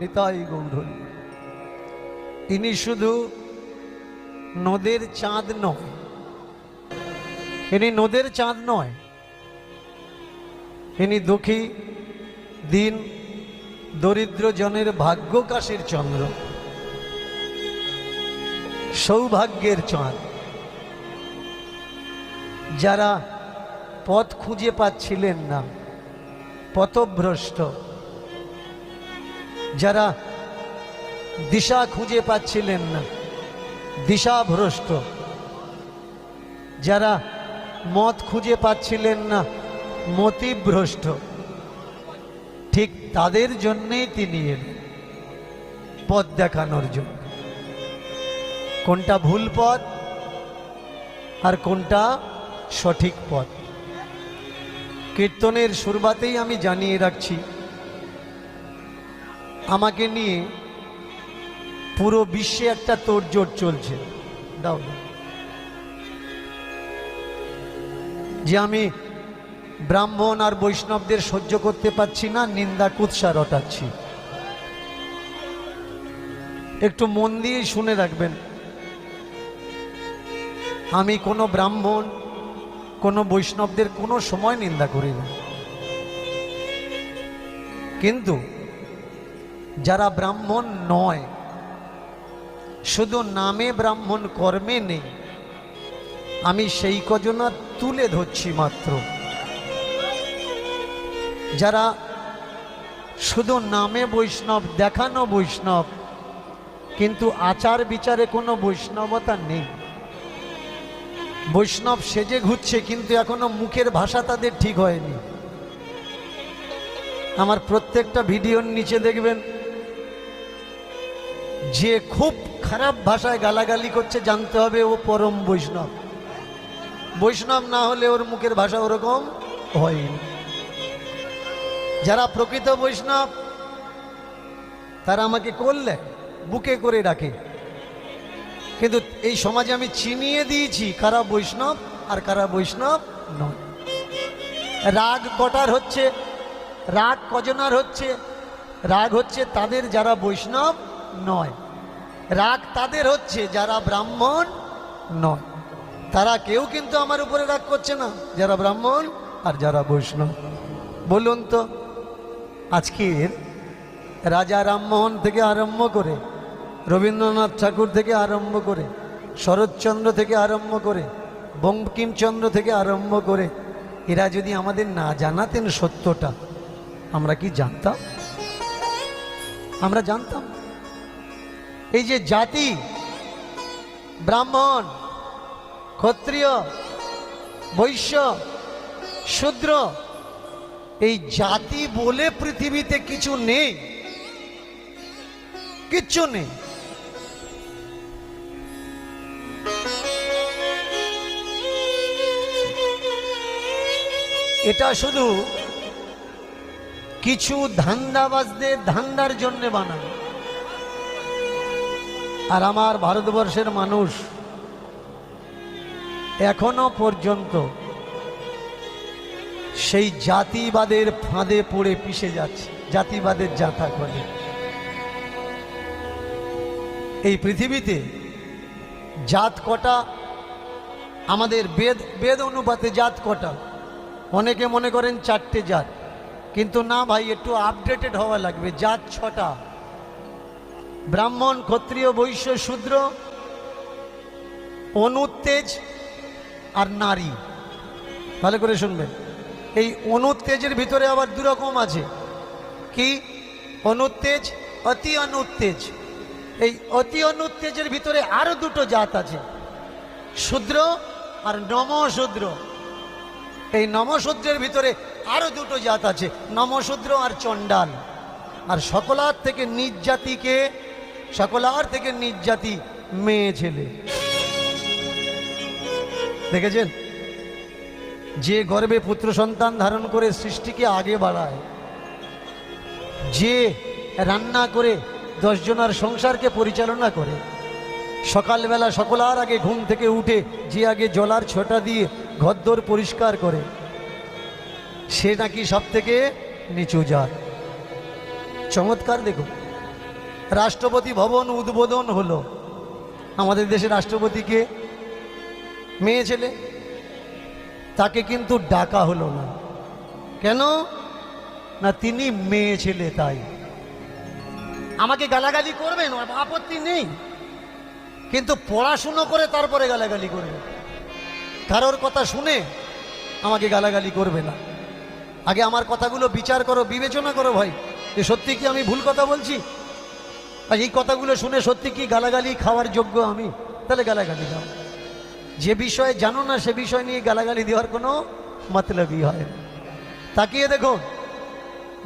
নিতাই গৌর হরি। ইনি শুধু নদের চাঁদ নয়, ইনি নদের চাঁদ নয়, ইনি দুঃখী দিন দরিদ্র জনের ভাগ্যকাশের চন্দ্র, সৌভাগ্যের চাঁদ। যারা পথ খুঁজে পাচ্ছিলেন না, পথভ্রষ্ট, যারা দিশা খুঁজে পাচ্ছিলেন না, দিশাভ্রষ্ট, যারা মত খুঁজে পাচ্ছিলেন না, মতিভ্রষ্ট, ঠিক তাদের জন্যেই তিনি এলেন, পথ দেখানোর জন্য। কোনটা ভুল পথ আর কোনটা সঠিক পথ। কীর্তনের শুরুতেই আমি জানিয়ে রাখছি, আমাকে নিয়ে পুরো বিশ্বে একটা তোড়জোড় চলছে, দাও যে আমি ব্রাহ্মণ আর বৈষ্ণবদের সহ্য করতে পারছি না, নিন্দা কুৎসা রটাচ্ছি। একটু মন দিয়ে শুনে রাখবেন, আমি কোনো ব্রাহ্মণ কোনো বৈষ্ণবদের কোনো সময় নিন্দা করি না, কিন্তু যারা ব্রাহ্মণ নয়, শুধু নামে ব্রাহ্মণ কর্মে নেই, আমি সেই কজনা তুলে ধরছি মাত্র। যারা শুধু নামে বৈষ্ণব, দেখানো বৈষ্ণব, কিন্তু আচার বিচারে কোনো বৈষ্ণবতা নেই। বৈষ্ণব সেজে ঘুরছে, কিন্তু এখনো মুখের ভাষা তাদের ঠিক হয়নি। আমার প্রত্যেকটা ভিডিওর নিচে দেখবেন, যে খুব খারাপ ভাষায় গালাগালি করছে, জানতে হবে ও পরম বৈষ্ণব। বৈষ্ণব না হলে ওর মুখের ভাষা ওরকম হয়নি। যারা প্রকৃত বৈষ্ণব তারা আমাকে করলে বুকে করে রাখে, কিন্তু এই সমাজে আমি চিনিয়ে দিয়েছি কারা বৈষ্ণব আর কারা বৈষ্ণব নয়। রাগ কটার হচ্ছে, রাগ কজনার হচ্ছে? রাগ হচ্ছে তাদের যারা বৈষ্ণব নয়, রাগ তাদের হচ্ছে যারা ব্রাহ্মণ নয়। তারা কেউ কিন্তু আমার উপরে রাগ করছে না, যারা ব্রাহ্মণ আর যারা বৈষ্ণব। বলুন তো, আজকের রাজা রামমোহন থেকে আরম্ভ করে, রবীন্দ্রনাথ ঠাকুর থেকে আরম্ভ করে, শরৎচন্দ্র থেকে আরম্ভ করে, বঙ্কিমচন্দ্র থেকে আরম্ভ করে, এরা যদি আমাদের না জানাতেন সত্যটা, আমরা কি জানতাম? আমরা জানতাম এই যে জাতি, ব্রাহ্মণ, ক্ষত্রিয়, বৈশ্য, শূদ্র, এই জাতি বলে পৃথিবীতে কিছু নেই, কিচ্ছু নেই। এটা শুধু কিছু ধান্দাবাজদের ধান্দার জন্য বানানো। আর আমার ভারতবর্ষের মানুষ এখনো পর্যন্ত সেই জাতিবাদের ফাঁদে পড়ে পিষে যাচ্ছে, জাতিবাদের জাথা করে। এই পৃথিবীতে জাত কটা, আমাদের বেদ অনুপাতে জাত কটা? অনেকে মনে করেন 4টে জাত, কিন্তু না ভাই, একটু আপডেটেড হওয়া লাগবে। জাত 6টা: ব্রাহ্মণ, ক্ষত্রিয়, বৈশ্য, শূদ্র, অনুত্তেজ আর নারী। ভালো করে শুনবেন, এই অনুত্তেজের ভিতরে আবার 2 রকম আছে। কি? অনুত্তেজ, অতি অনুত্তেজ। এই অতি অনুত্তেজের ভিতরে আরো 2টো জাত আছে, শূদ্র আর নমশূদ্র। এই নমশূদ্রের ভিতরে আরো 2টো জাত আছে, নমশূদ্র আর চণ্ডাল। আর সকলার থেকে নিজ জাতিকে, সকলার থেকে নিজ জাতি মেয়ে ছেলে। দেখেছেন? যে গর্ভে পুত্র সন্তান ধারণ করে সৃষ্টিকে আগে বাড়ায়, যে রান্না করে 10 জনের সংসারকে পরিচালনা করে, সকালবেলা সকলার আগে ঘুম থেকে উঠে যে আগে জলার ছোটা দিয়ে ঘরদোর পরিষ্কার করে, সে নাকি সব থেকে নিচু জাত। চমৎকার! দেখুন, রাষ্ট্রপতি ভবন উদ্বোধন হলো। আমাদের দেশের রাষ্ট্রপতিকে মেয়ে ছেলে, তাকে কিন্তু ডাকা হলো না। কেন না, তিনি মেয়ে ছেলে। তাই আমাকে গালাগালি করবেন, আপত্তি নেই, কিন্তু পড়াশুনো করে তারপরে গালাগালি করবে। কারোর কথা শুনে আমাকে গালাগালি করবে না। আগে আমার কথাগুলো বিচার করো, বিবেচনা করো ভাই, যে সত্যি কি আমি ভুল কথা বলছি, আর এই কথাগুলো শুনে সত্যি কি গালাগালি খাওয়ার যোগ্য আমি, তাহলে গালাগালি দাও। যে বিষয়ে জানো না সে বিষয় নিয়ে গালাগালি দেওয়ার কোনো মতলবই হয় না। তাকিয়ে দেখো,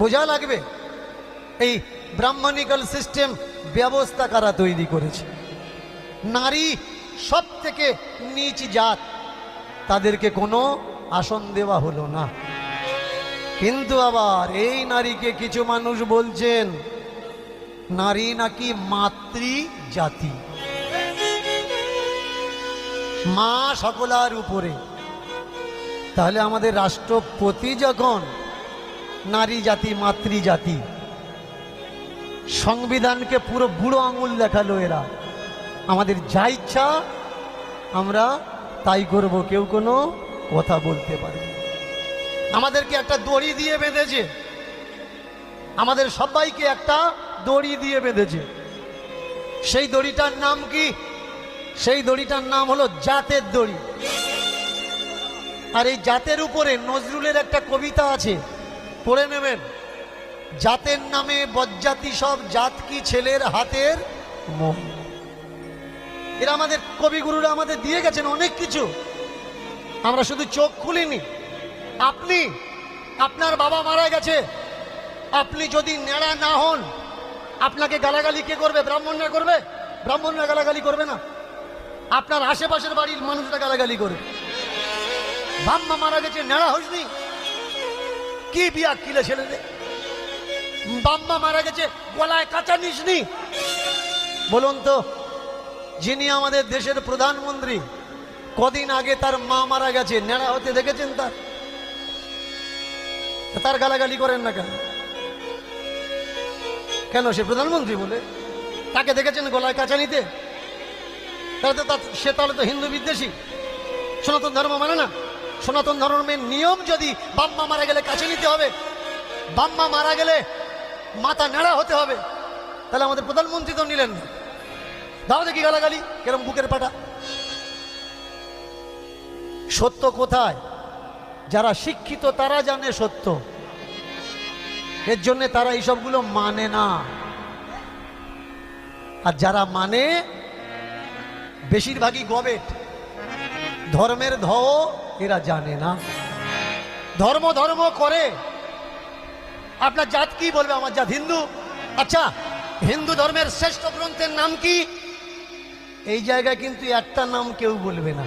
বোঝা লাগবে এই ব্রাহ্মণিক্যাল সিস্টেম ব্যবস্থা কারা তৈরি করেছে। নারী সব থেকে নিচ জাত, তাদেরকে কোনো আসন দেওয়া হলো না। কিন্তু আবার এই নারীকে কিছু মানুষ বলছেন নারী নাকি মাতৃ জাতি, মা সকলার উপরে। তাহলে আমাদের রাষ্ট্রপতি যখন নারী জাতি, মাতৃ জাতি, সংবিধানকে পুরো বুড়ো আঙুল দেখালো এরা। আমাদের যা ইচ্ছা আমরা তাই করব, কেউ কোনো কথা বলতে পারবে না। আমাদেরকে একটা দড়ি দিয়ে বেঁধেছে, আমাদের সবাইকে একটা দড়ি দিয়ে বেঁধেছে। সেই দড়িটার নাম কি? সেই দড়িটার নাম হলো জাতের দড়ি। আর এই জাতের উপরে নজরুলের একটা কবিতা আছে, পড়ে নেবেন। জাতের নামে বজ্জাতি সব, জাত কি ছেলের হাতের মোহ। এরা আমাদের কবিগুরুরা আমাদের দিয়ে গেছেন অনেক কিছু, আমরা শুধু চোখ খুলিনি। আপনি, আপনার বাবা মারা গেছে, আপনি যদি নেড়া না হন, আপনাকে গালাগালি কে করবে? ব্রাহ্মণরা করবে? ব্রাহ্মণরা গালাগালি করবে না, আপনার আশেপাশের বাড়ির মানুষরা গালাগালি করবে। বাম্মা মারা গেছে, নেড়া হইসনি, কি বিয়া কিলে ছেলে রে। বাম্মা মারা গেছে, গলায় কাঁচা নিসনি। বলুন তো, যিনি আমাদের দেশের প্রধানমন্ত্রী, কদিন আগে তার মা মারা গেছে, নেড়া হতে দেখেছেন? তার গালাগালি করেন না কেন? কেন? সে প্রধানমন্ত্রী বলে তাকে দেখেছেন গলায় কাঁচা নিতে? তাহলে তো হিন্দু বিদ্বেষী, সনাতন ধর্ম মানে না। সনাতন ধর্মের নিয়ম যদি বাম্মা মারা গেলে কাছে নিতে হবে, বাম্মা মারা গেলে মাথা নেড়া হতে হবে, তাহলে আমাদের প্রধানমন্ত্রী তো নিলেন না। দাও দেখি গালাগালি কেরম বুকের পাটা। সত্য কোথায়? যারা শিক্ষিত তারা জানে সত্য, এর জন্য তারা এইসবগুলো মানে না। আর যারা মানে বেশিরভাগই গবেট, ধর্মের ধও এরা জানে না। ধর্ম ধর্ম করে। আপনার জাত কি? বলবে আমার জাত হিন্দু। আচ্ছা, হিন্দু ধর্মের শ্রেষ্ঠ গ্রন্থের নাম কি? এই জায়গায় কিন্তু একটা নাম কেউ বলবে না।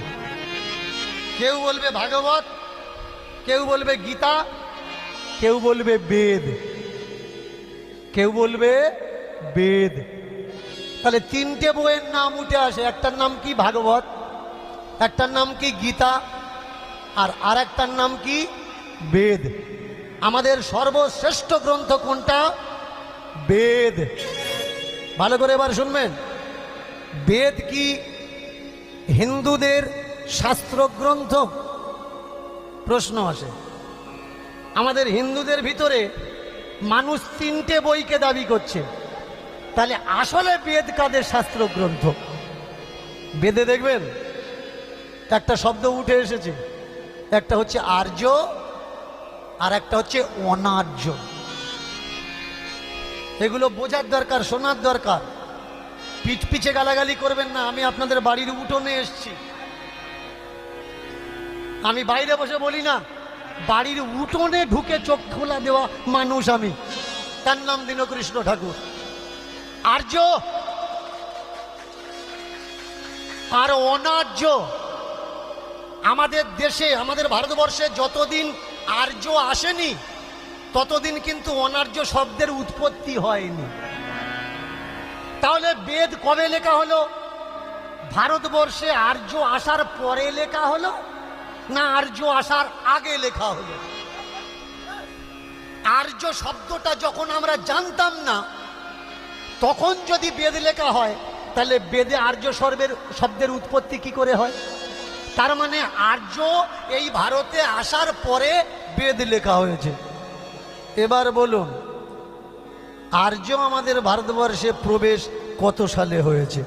কেউ বলবে ভাগবত, কেউ বলবে গীতা, কেউ বলবে বেদ, কেউ বলবে বেদ। তাহলে তিনটে বইয়ের নাম উঠে আসে। একটার নাম কি? ভাগবত, একটার নাম কি? গীতা, আর একটার নাম কি? বেদ। আমাদের সর্বশ্রেষ্ঠ গ্রন্থ কোনটা? বেদ। ভালো করে এবার শুনবেন। বেদ কি হিন্দুদের শাস্ত্র গ্রন্থ? প্রশ্ন আসে। আমাদের হিন্দুদের ভিতরে মানুষ তিনটে বইকে দাবি করছে, তাহলে আসলে বেদ কাদের শাস্ত্র গ্রন্থ? বেদে দেখবেন একটা শব্দ উঠে এসেছে, একটা হচ্ছে আর্য আর একটা হচ্ছে অনার্য। এগুলো বোঝার দরকার, শোনার দরকার। পিঠ পিছে গালাগালি করবেন না। আমি আপনাদের বাড়ির উঠোনে এসছি, আমি বাইরে বসে বলি না, বাড়ির উঠোনে ঢুকে চোখ খোলা দেওয়া মানুষ আমি। তার নাম দীনকৃষ্ণ ঠাকুর। আর্য আর অনার্য। আমাদের দেশে, আমাদের ভারতবর্ষে যতদিন আর্য আসেনি ততদিন কিন্তু অনার্য শব্দের উৎপত্তি হয়নি। তাহলে বেদ কবে লেখা হলো? ভারতবর্ষে আর্য আসার পরে লেখা হলো না আর্য আসার আগে লেখা হলো? আর্য শব্দটা যখন আমরা জানতাম না তখন যদি বেদ লেখা হয় তাহলে বেদে আর্য শব্দের উৎপত্তি কি করে হয়? তার মানে আর্য এই ভারতে আসার পরে বেদ লেখা হয়েছে। এবার বলুন, আর্য আমাদের ভারতবর্ষে প্রবেশ কত সালে হয়েছে?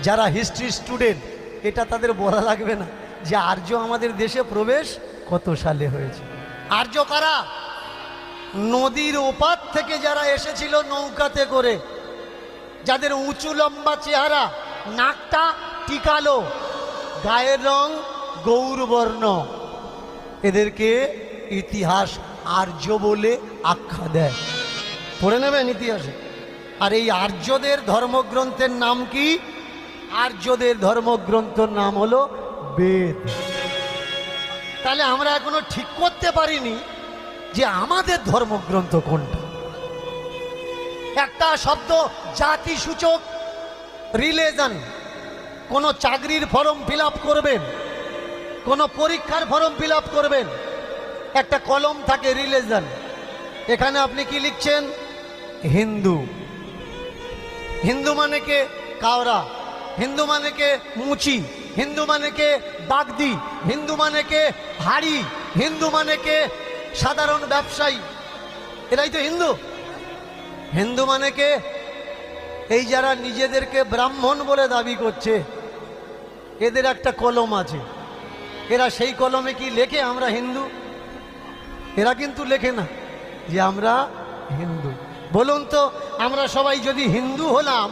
যারা হিস্ট্রি স্টুডেন্ট, এটা তাদের বলা লাগবে না যে আর্য আমাদের দেশে প্রবেশ কত সালে হয়েছে? আর্য কারা? নদীর ওপার থেকে যারা এসেছিল নৌকাতে করে, যাদের উঁচু লম্বা চেহারা, নাকটা টিকালো, গায়ের রং গৌরবর্ণ, এদেরকে ইতিহাস আর্য বলে আখ্যা দেয়। পড়ে নেবেন ইতিহাসে। আর এই আর্যদের ধর্মগ্রন্থের নাম কি? আর্যদের ধর্মগ্রন্থের নাম হলো বেদ। তাহলে আমরা এখনো ঠিক করতে পারিনি যে আমাদের ধর্মগ্রন্থ কোনটা। একটা শব্দ জাতিসূচক রিলিজন, কোন চাকরির ফর্ম ফিল আপ করবেন, কোন পরীক্ষার ফর্ম ফিল আপ করবেন, একটা কলম থাকে রিলিজন, এখানে আপনি কি লিখছেন? হিন্দু। হিন্দু মানে কে? কাওরা। হিন্দু মানে কে? মুচি। হিন্দু মানে কে? বাগদি। হিন্দু মানে কে? হাড়ি। হিন্দু মানে কে? সাধারণ ব্যবসায়ী। এরাই তো হিন্দু। হিন্দু মানে কে? এই যারা নিজেদেরকে ব্রাহ্মণ বলে দাবি করছে, এদের একটা কলম আছে। এরা সেই কলমে কি লেখে আমরা হিন্দু? এরা কিন্তু লেখে না যে আমরা হিন্দু। বলুন তো, আমরা সবাই যদি হিন্দু হলাম,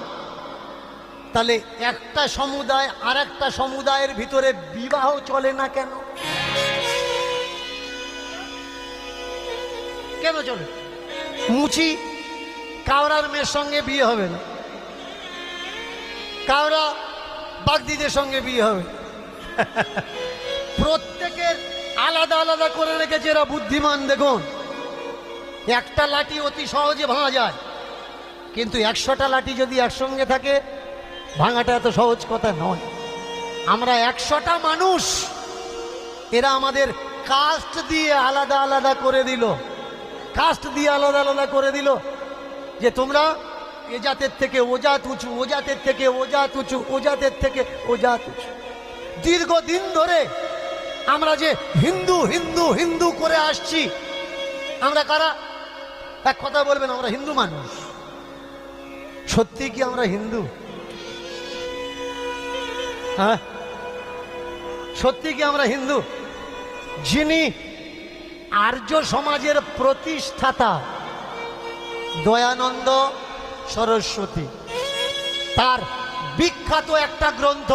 তাহলে একটা সমুদায় আর একটা সমুদায়ের ভিতরে বিবাহ চলে না কেন? কেন চলে? মুচি কাওরার মেয়ের সঙ্গে বিয়ে হবে না, কাওরা বাগদিদের সঙ্গে বিয়ে হবে। প্রত্যেকের আলাদা আলাদা করে রেখেছে এরা বুদ্ধিমান। দেখুন, একটা লাঠি অতি সহজে ভাঙা যায়, কিন্তু 100টা লাঠি যদি একসঙ্গে থাকে, ভাঙাটা এত সহজ কথা নয়। আমরা 100টা মানুষ, এরা আমাদের কাস্ট দিয়ে আলাদা আলাদা করে দিল। কাস্ট দিয়ে আলাদা আলাদা করে দিল যে তোমরা এ জাতের থেকে ও জাত উঁচু, ও জাতের থেকে ও জাত উঁচু, ও জাতের থেকে ও জাত উঁচু। দীর্ঘদিন ধরে আমরা যে হিন্দু হিন্দু হিন্দু করে আসছি, আমরা কারা? এক কথা বলবেন, আমরা হিন্দু মানুষ। সত্যি কি আমরা হিন্দু? হ্যাঁ, সত্যি কি আমরা হিন্দু? যিনি আর্য সমাজের প্রতিষ্ঠাতা দয়ানন্দ সরস্বতী, তার বিখ্যাত একটা গ্রন্থ,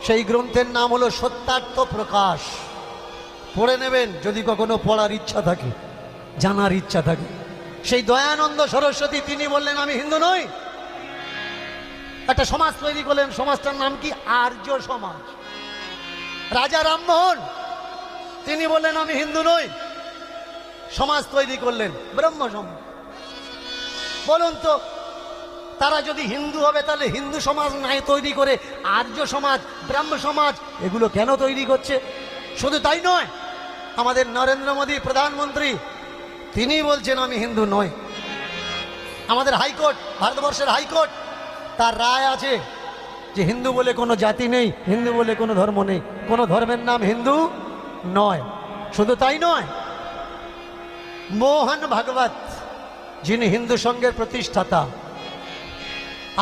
সেই গ্রন্থের নাম হলো সত্যার্থ প্রকাশ। পড়ে নেবেন যদি কখনো পড়ার ইচ্ছা থাকে, জানার ইচ্ছা থাকে। সেই দয়ানন্দ সরস্বতী তিনি বললেন আমি হিন্দু নই। একটা সমাজ তৈরি করলেন, সমাজটার নাম কি? আর্য সমাজ। রাজা রামমোহন তিনি বললেন আমি হিন্দু নই, সমাজ তৈরি করলেন ব্রহ্ম সমাজ। বলুন তো, তারা যদি হিন্দু হবে তাহলে হিন্দু সমাজ নাই তৈরি করে আর্য সমাজ, ব্রাহ্ম সমাজ এগুলো কেন তৈরি করছে? শুধু তাই নয়, আমাদের নরেন্দ্র মোদী প্রধানমন্ত্রী তিনি বলছেন আমি হিন্দু নই। আমাদের হাইকোর্ট, ভারতবর্ষের হাইকোর্ট, তার রায় আছে যে হিন্দু বলে কোনো জাতি নেই, হিন্দু বলে কোনো ধর্ম নেই, কোনো ধর্মের নাম হিন্দু নয়। শুধু তাই নয়, মোহন ভাগবত যিনি হিন্দু সংঘের প্রতিষ্ঠাতা,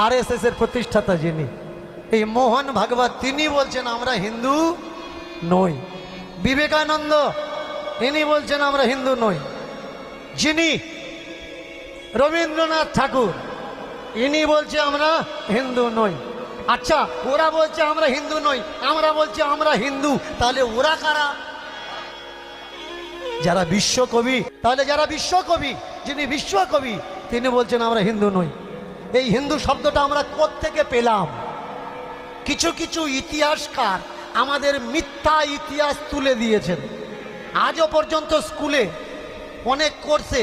আরএসএস এর প্রতিষ্ঠাতা যিনি, এই মোহন ভাগবত তিনি বলছেন আমরা হিন্দু নই। বিবেকানন্দ ইনি বলছেন আমরা হিন্দু নই। যিনি রবীন্দ্রনাথ ঠাকুর ইনি বলছে আমরা হিন্দু নই। আচ্ছা, ওরা বলছে আমরা হিন্দু নই, আমরা বলছি আমরা হিন্দু, তাহলে ওরা কারা? যারা বিশ্বকবি। তাহলে যারা বিশ্বকবি, যিনি বিশ্বকবি তিনি বলছেন আমরা হিন্দু নই। এই হিন্দু শব্দটা আমরা কোত্থেকে পেলাম? কিছু কিছু ইতিহাসকার আমাদের মিথ্যা ইতিহাস তুলে দিয়েছেন। আজও পর্যন্ত স্কুলে অনেক কোর্সে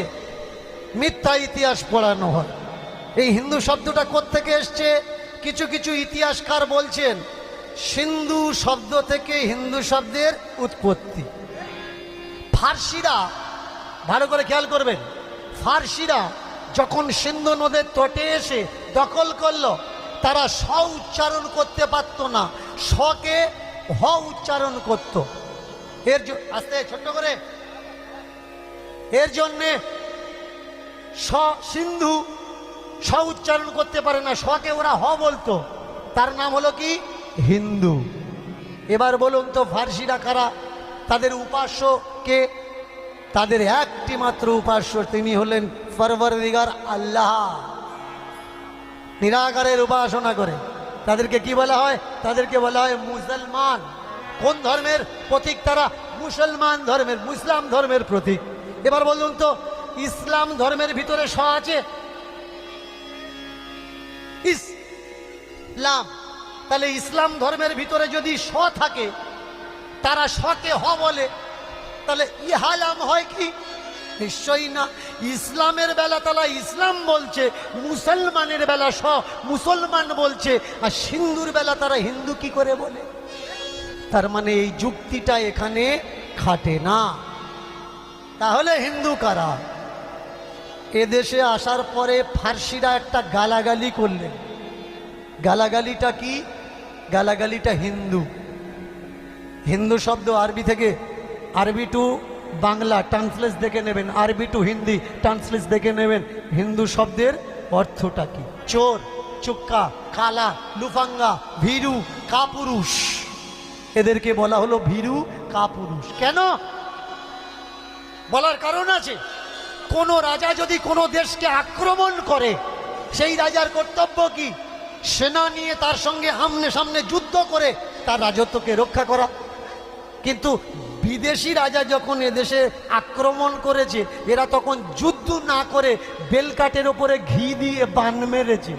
মিথ্যা ইতিহাস পড়ানো হয়। এই হিন্দু শব্দটা কোত্থেকে এসছে? কিছু কিছু ইতিহাসকার বলছেন সিন্ধু শব্দ থেকে হিন্দু শব্দের উৎপত্তি। ফার্সিরা, ভালো করে খেয়াল করবেন, ফার্সিরা যখন সিন্ধু নদের তটে এসে দখল করলো, তারা স উচ্চারণ করতে পারতো না, সকে হ উচ্চারণ করত। আস্তে ছোট্ট করে, এর জন্যে সিন্ধু স উচ্চারণ করতে পারে না, সকে ওরা হ বলতো, তার নাম হলো কি হিন্দু। এবার বলুন তো ফার্সিরা কারা? তাদের উপাস্য কে? তাদের একটি মাত্র উপাস্য, তিনি হলেন পরবর্তীকার আল্লাহ। নিরাকারের উপাসনা করে। তাদেরকে কি বলা হয়? তাদেরকে বলা হয় মুসলমান। কোন ধর্মের প্রতীক তারা? মুসলমান ধর্মের, মুসলাম ধর্মের প্রতীক। এবার বলুন তো ইসলাম ধর্মের ভিতরে স আছে? ইসলাম, তাহলে ইসলাম ধর্মের ভিতরে যদি স থাকে, তারা সকে হ বলে, তাহলে ইহালাম হয় কি? নিশ্চয়ই না। ইসলামের বেলা তারা ইসলাম বলছে, মুসলমানের বেলা স মুসলমান বলছে, আর হিন্দুর বেলা তারা হিন্দু কি করে বলে? তার মানে এই যুক্তিটা এখানে খাটে না। তাহলে হিন্দু কারা? এদেশে আসার পরে ফার্সিরা একটা গালাগালি করলেন। গালাগালিটা কি? গালাগালিটা হিন্দু। হিন্দু শব্দ আরবি থেকে, আরবি টু বাংলা ট্রান্সলেট দেখে নেবেন, আরবি টু হিন্দি ট্রান্সলেট দেখে নেবেন। হিন্দু শব্দের অর্থটা কি? চোর, চুক্কা, কালা, লুফাঙ্গা, ভীরু, কাপুরুষ। এদেরকে বলা হলো ভীরু কাপুরুষ। কেন বলার কারণ আছে। কোন রাজা যদি কোনো দেশকে আক্রমণ করে, সেই রাজার কর্তব্য কি? সেনা নিয়ে তার সঙ্গে আমনে সামনে যুদ্ধ করে তার রাজত্বকে রক্ষা করা। কিন্তু বিদেশি রাজা যখন এদেশে আক্রমণ করেছে, এরা তখন যুদ্ধ না করে বেলকাটের ওপরে ঘি দিয়ে বান মেরেছে।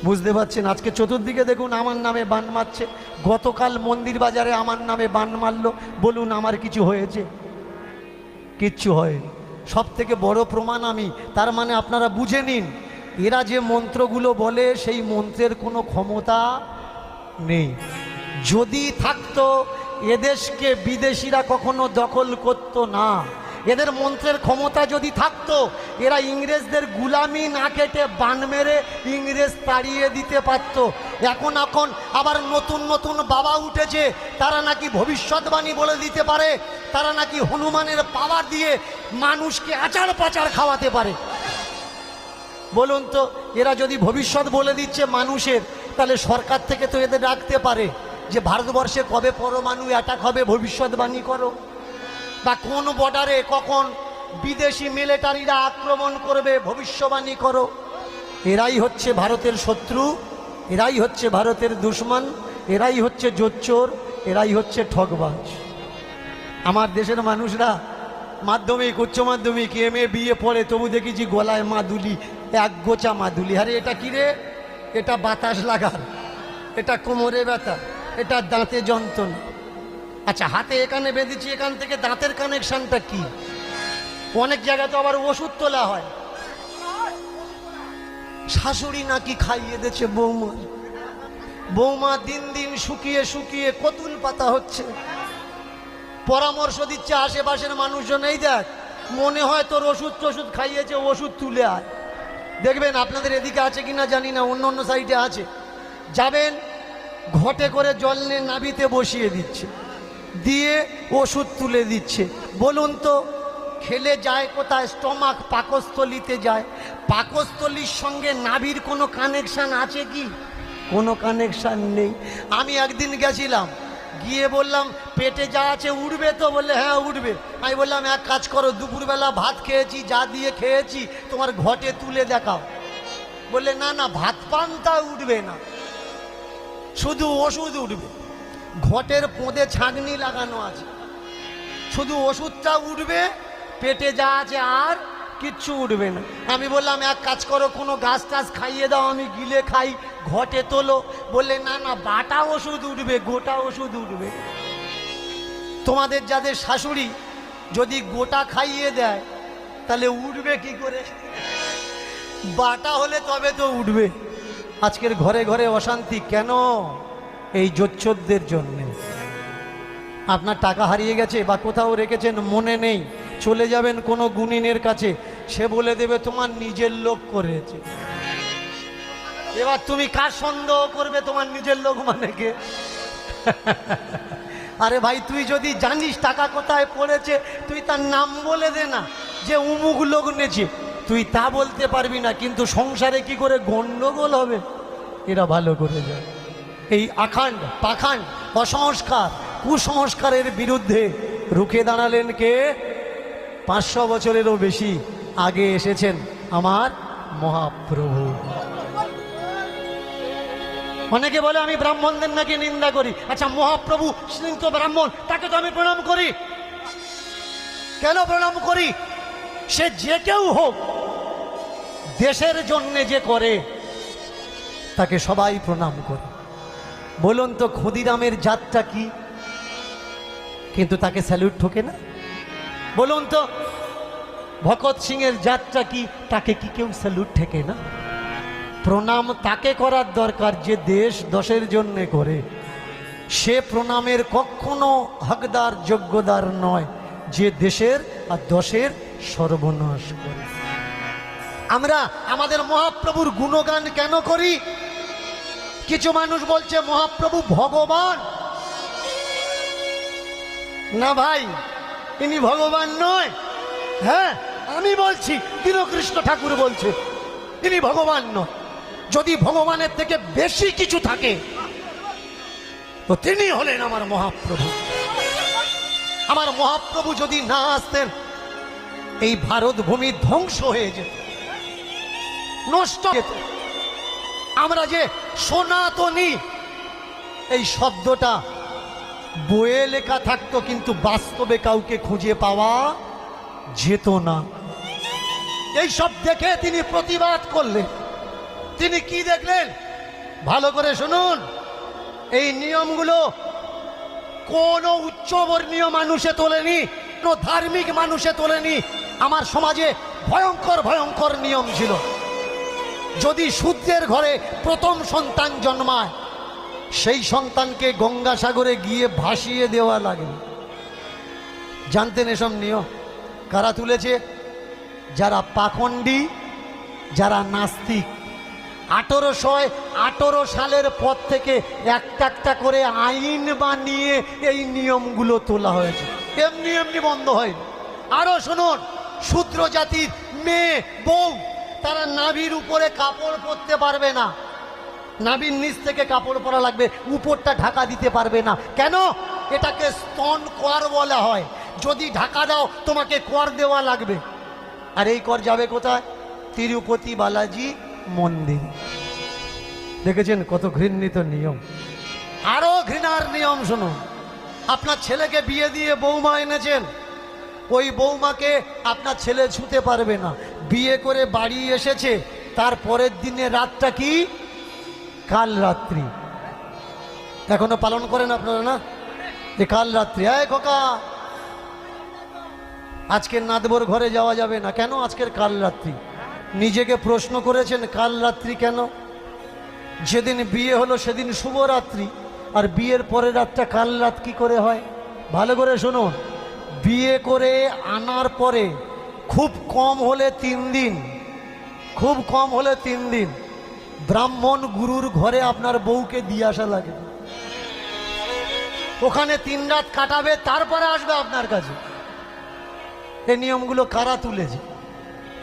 বুঝতে পারছেন? আজকে চতুর্দিকে দেখুন আমার নামে বান মারছে। গতকাল মন্দির বাজারে আমার নামে বান মারলো। বলুন আমার কিছু হয়েছে? কিচ্ছু হয়নি। সব থেকে বড় প্রমাণ আমি। তার মানে আপনারা বুঝে নিন, এরা যে মন্ত্রগুলো বলে সেই মন্ত্রের কোনো ক্ষমতা নেই। যদি থাকতো, এদেশকে বিদেশিরা কখনো দখল করত না। এদের মন্ত্রের ক্ষমতা যদি থাকতো, এরা ইংরেজদের গুলামি না কেটে বান মেরে ইংরেজ তাড়িয়ে দিতে পারত। এখন আবার নতুন নতুন বাবা উঠেছে, তারা নাকি ভবিষ্যৎবাণী বলে দিতে পারে, তারা নাকি হনুমানের পাওয়ার দিয়ে মানুষকে আচার পাচার খাওয়াতে পারে। বলুন তো, এরা যদি ভবিষ্যৎ বলে দিচ্ছে মানুষের, তাহলে সরকার থেকে তো এদের ডাকতে পারে যে ভারতবর্ষে কবে পরমাণু অ্যাটাক হবে ভবিষ্যৎবাণী করো, বা কোন বর্ডারে কখন বিদেশি মিলিটারিরা আক্রমণ করবে ভবিষ্যৎবাণী করো। এরাই হচ্ছে ভারতের শত্রু, এরাই হচ্ছে ভারতের দুশমন, এরাই হচ্ছে জোচ্চোর, এরাই হচ্ছে ঠকবাজ। আমার দেশের মানুষরা মাধ্যমিক, উচ্চ মাধ্যমিক, MA BA পড়ে, তবু দেখেছি গলায় মাদুলি, এক গোছা মাদুলি। আরে এটা কি রে? এটা বাতাস লাগার, এটা কোমরে ব্যথা, এটা দাঁতে যন্ত্রণা। আচ্ছা, হাতে এখানে বেঁধেছি, এখান থেকে দাঁতের কানেকশনটা কি? অনেক জায়গায় তো আবার ওষুধ তোলা হয়। শাশুড়ি নাকি খাইয়ে দিয়েছে বৌমার। বৌমা দিন দিন শুকিয়ে শুকিয়ে কতুল পাতা হচ্ছে। পরামর্শ দিচ্ছে আশেপাশের মানুষজন, এই দেখ মনে হয় তোর ওষুধ টষুধ খাইয়েছে, ওষুধ তুলে আয়। দেখবেন আপনাদের এদিকে আছে কিনা জানি না, অন্য অন্য সাইডে আছে। যাবেন, ঘটে করে জল নিয়ে নাভিতে বসিয়ে দিচ্ছে, দিয়ে ওষুধ তুলে দিচ্ছে। বলুন তো খেলে যায় কোথায়? স্টমাক, পাকস্থলিতে যায়। পাকস্থলীর সঙ্গে নাভির কোনো কানেকশান আছে কি? কোনো কানেকশান নেই। আমি একদিন গেছিলাম, গিয়ে বললাম পেটে যা আছে উঠবে তো? বললে হ্যাঁ উঠবে। আমি বললাম এক কাজ করো, দুপুরবেলা ভাত খেয়েছি, যা দিয়ে খেয়েছি তোমার ঘটে তুলে দেখাও। বললে না না, ভাত পান্তা উঠবে না, শুধু ওষুধ উঠবে। ঘটের পোঁদে ছাঁকনি লাগানো আছে, শুধু ওষুধটা উঠবে, পেটে যা আছে আর কিচ্ছু উঠবে না। আমি বললাম এক কাজ করো, কোনো গাছ টাছ খাইয়ে দাও, আমি গিলে খাই, ঘটে তোলো। বললে না না, বাটা ওষুধ উঠবে, গোটা ওষুধ উঠবে। তোমাদের যাদের শাশুড়ি যদি গোটা খাইয়ে দেয় তাহলে উঠবে কি করে? বাটা হলে তবে তো উঠবে। আজকের ঘরে ঘরে অশান্তি কেন? এই জোচ্চোরদের জন্যে। আপনার টাকা হারিয়ে গেছে বা কোথাও রেখেছেন মনে নেই, চলে যাবেন কোনো গুণিনের কাছে, সে বলে দেবে তোমার নিজের লোক করেছে। এবার তুমি কার সন্দেহ করবে তোমার নিজের লোক মানে কে? আরে ভাই, তুই যদি জানিস টাকা কোথায় পড়েছে, তুই তার নাম বলে দে না, যে উমুক লোক নেছে। তুই তা বলতে পারবি না, কিন্তু সংসারে কি করে গন্ডগোল হবে এরা ভালো করে যায়। এই আখান্ড পাখান্ড অসংস্কার কুসংস্কারের বিরুদ্ধে রুখে দাঁড়ালেন কে? 500 বছরেরও বেশি আগে এসেছেন আমার মহাপ্রভু। অনেকে বলে আমি ব্রাহ্মণদের নাকি নিন্দা করি। আচ্ছা, মহাপ্রভু তো ব্রাহ্মণ, তাকে তো আমি প্রণাম করি। কেন প্রণাম করি? সে যে কেউ হোক, দেশের জন্য যে করে তাকে সবাই প্রণাম করে। বলুন তো ক্ষুদিরামের জাতটা কি, কিন্তু তাকে স্যালুট ঠোকে না? বলুন তো ভগৎ সিংয়ের জাতটা কি, তাকে কি কেউ স্যালুট ঠেকে না? প্রণাম তাকে করার দরকার যে দেশ দশের জন্যে করে। সে প্রণামের কখনো হকদার যোগ্যদার নয় যে দেশের আর দশের সর্বনাশ করে। আমরা আমাদের মহাপ্রভুর গুণগান কেন করি? কিছু মানুষ বলছে মহাপ্রভু ভগবান। না ভাই, ইনি ভগবান নয়। হ্যাঁ, আমি বলছি, দীনকৃষ্ণ ঠাকুর বলছে ইনি ভগবান নয়। যদি ভগবানের থেকে বেশি কিছু থাকে তো তিনি হলেন আমার মহাপ্রভু। আমার মহাপ্রভু যদি না আসতেন, এই ভারত ভূমি ধ্বংস হয়ে যেত, নষ্ট যেত। আমরা যে সনাতনী এই শব্দটা বইয়ে লেখা থাকতো, কিন্তু বাস্তবে কাউকে খুঁজে পাওয়া যেত না। এই সব দেখে তিনি প্রতিবাদ করলেন। তিনি কি দেখলেন ভালো করে শুনুন। এই নিয়মগুলো কোনো উচ্চবর্ণীয় মানুষে তোলেনি, কোনো ধার্মিক মানুষে তোলেনি। আমার সমাজে ভয়ঙ্কর ভয়ঙ্কর নিয়ম ছিল। যদি শূদ্রের ঘরে প্রথম সন্তান জন্মায়, সেই সন্তানকে গঙ্গাসাগরে গিয়ে ভাসিয়ে দেওয়া লাগে। জানতেন এসব নিয়ম? কারা তুলেছে? যারা পাখণ্ডী, যারা নাস্তিক। 1818 সালের পর থেকে একটা একটা করে আইন বানিয়ে এই নিয়মগুলো তোলা হয়েছে। এমনি এমনি বন্ধ হয়নি। আরো শুনুন, শূদ্র জাতির মেয়ে বউ, তারা নাভির উপরে কাপড় পরতে পারবে না। নাভির নিচ থেকে কাপড় পরা লাগবে, উপরটা ঢাকা দিতে পারবে না। কেন? এটাকে স্তন কর বলা হয়। যদি ঢাকা দাও তোমাকে কর দেওয়া লাগবে। আর এই কর যাবে কোথায়? তিরুপতি বালাজি মন্দির। দেখেছেন কত ঘৃণিত নিয়ম। আরো ঘৃণার নিয়ম শুনুন। আপনার ছেলেকে বিয়ে দিয়ে বৌমা এনেছেন, ওই বৌমাকে আপনার ছেলে ছুঁতে পারবে না। বিয়ে করে বাড়ি এসেছে, তার পরের দিনে রাতটা কি? কাল রাত্রি। এখনো পালন করেন আপনারা না? যে কাল রাত্রি। এই খোকা, আজকের নাদবর ঘরে যাওয়া যাবে না। কেন আজকের কাল রাত্রি? নিজেকে প্রশ্ন করেছেন কাল রাত্রি কেন? যেদিন বিয়ে হলো সেদিন শুভরাত্রি, আর বিয়ের পরের রাতটা কাল রাত কি করে হয়? ভালো করে শুনুন। বিয়ে করে আনার পরে খুব কম হলে 3 দিন, খুব কম হলে 3 দিন ব্রাহ্মণ গুরুর ঘরে আপনার বউকে দিয়ে আসা লাগে। ওখানে 3 রাত কাটাবে, তারপরে আসবে আপনার কাছে। এই নিয়মগুলো কারা তুলেছে?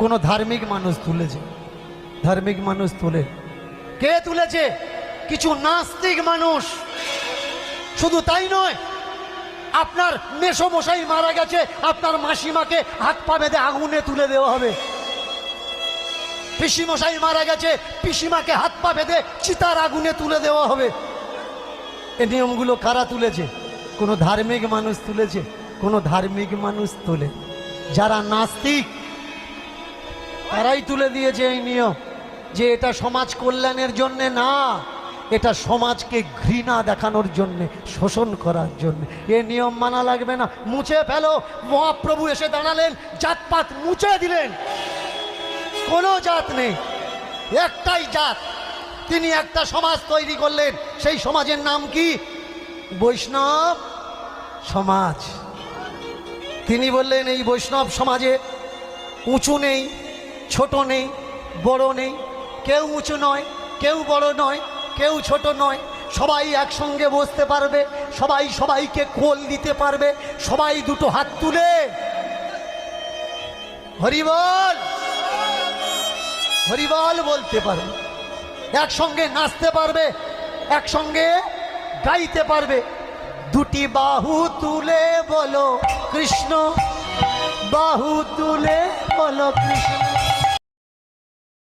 কোনো ধার্মিক মানুষ তুলেছে? ধার্মিক মানুষ তুলে কে তুলেছে? কিছু নাস্তিক মানুষ। শুধু তাই নয়, আপনার মেসোমশাই মারা গেছে, আপনার মাসিমাকে হাত পা বেঁধে আগুনে তুলে দেওয়া হবে। পিসিমশাই মারা গেছে, পিসিমাকে হাত পা বেঁধে চিতার আগুনে তুলে দেওয়া হবে। এই নিয়মগুলো কারা তুলেছে? কোনো ধার্মিক মানুষ তুলেছে? কোনো ধার্মিক মানুষ তোলে? যারা নাস্তিক তারাই তুলে দিয়েছে এই নিয়ম, যে এটা সমাজ কল্যাণের জন্য না, এটা সমাজকে ঘৃণা দেখানোর জন্য, শোষণ করার জন্য। এ নিয়ম মানা লাগবে না, মুছে ফেলো। মহাপ্রভু এসে দাঁড়ালেন, জাতপাত মুছে দিলেন। কোনো জাত নেই, একটাই জাত। তিনি একটা সমাজ তৈরি করলেন। সেই সমাজের নাম কি? বৈষ্ণব সমাজ। তিনি বললেন এই বৈষ্ণব সমাজে উঁচু নেই, ছোট নেই, বড় নেই, কেউ উঁচু নয়, কেউ বড় নয়, কেউ ছোট নয়, সবাই একসঙ্গে বসতে পারবে, সবাই সবাইকে কোল দিতে পারবে, সবাই দুটো হাত তুলে হরিবল হরিবল বলতে পারবে, একসঙ্গে নাচতে পারবে, একসঙ্গে গাইতে পারবে। দুটি বাহু তুলে বলো কৃষ্ণ, বাহু তুলে বলো কৃষ্ণ।